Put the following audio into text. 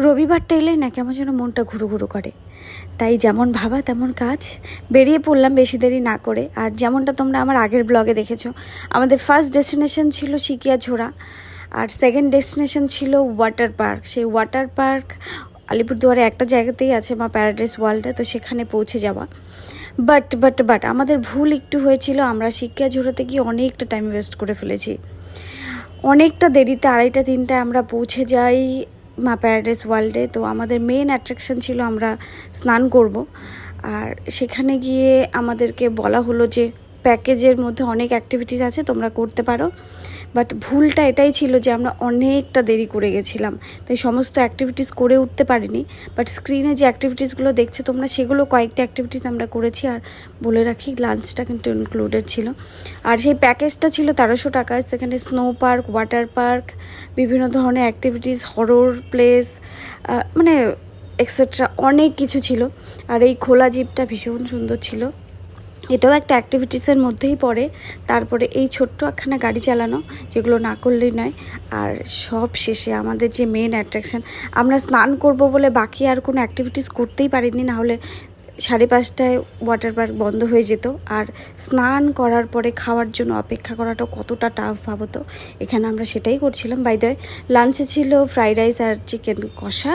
রবিবারটা এলেই না কেমন যেন মনটা ঘুরু ঘুরু করে, তাই যেমন ভাবা তেমন কাজ, বেরিয়ে পড়লাম বেশি দেরি না করে। আর যেমনটা তোমরা আমার আগের ব্লগে দেখেছো, আমাদের ফার্স্ট ডেস্টিনেশন ছিল সিকিয়াঝোড়া, আর সেকেন্ড ডেস্টিনেশন ছিল ওয়াটার পার্ক। সেই ওয়াটার পার্ক আলিপুরদুয়ারে একটা জায়গাতেই আছে, মা প্যারাডাইস ওয়ার্ল্ডে, তো সেখানে পৌঁছে যাওয়া। বাট আমাদের ভুল একটু হয়েছিল, আমরা সিকিয়াঝোড়াতে গিয়ে অনেকটা টাইম ওয়েস্ট করে ফেলেছি। অনেকটা দেরিতে 2:30-3টায় আমরা পৌঁছে যাই মা প্যারাডাইস ওয়ার্ল্ডে। তো আমাদের মেন অ্যাট্রাকশন ছিল আমরা স্নান করব, আর সেখানে গিয়ে আমাদেরকে বলা হলো যে প্যাকেজের মধ্যে অনেক অ্যাক্টিভিটিস আছে, তোমরা করতে পারো। বাট ভুলটা এটাই ছিল যে আমরা অনেকটা দেরি করে গেছিলাম, তাই সমস্ত অ্যাক্টিভিটিস করে উঠতে পারিনি। বাট স্ক্রিনে যে অ্যাক্টিভিটিসগুলো দেখছো তোমরা, সেগুলো কয়েকটা অ্যাক্টিভিটিস আমরা করেছি। আর বলে রাখি, লাঞ্চটা কিন্তু ইনক্লুডেড ছিল। আর সেই প্যাকেজটা ছিল 1300 টাকা। সেখানে স্নো পার্ক, ওয়াটার পার্ক, বিভিন্ন ধরনের অ্যাক্টিভিটিস, হরর প্লেস, মানে এক্সেট্রা অনেক কিছু ছিল। আর এই খোলা জিপটা ভীষণ সুন্দর ছিল, এটাও একটা অ্যাক্টিভিটিসের মধ্যেই পড়ে। তারপরে এই ছোট্ট একখানা গাড়ি চালানো, যেগুলো না করলেই নয়। আর সব শেষে আমাদের যে মেন অ্যাট্রাকশান, আমরা স্নান করব বলে বাকি আর কোনো অ্যাক্টিভিটিস করতেই পারিনি, না হলে 5:30টায় ওয়াটার পার্ক বন্ধ হয়ে যেত। আর স্নান করার পরে খাওয়ার জন্য অপেক্ষা করাটা কতটা টাফ ভাবো তো। এখানে আমরা সেটাই করছিলাম। বাই দ্য ওয়ে, লাঞ্চে ছিল ফ্রাইড রাইস আর চিকেন কষা,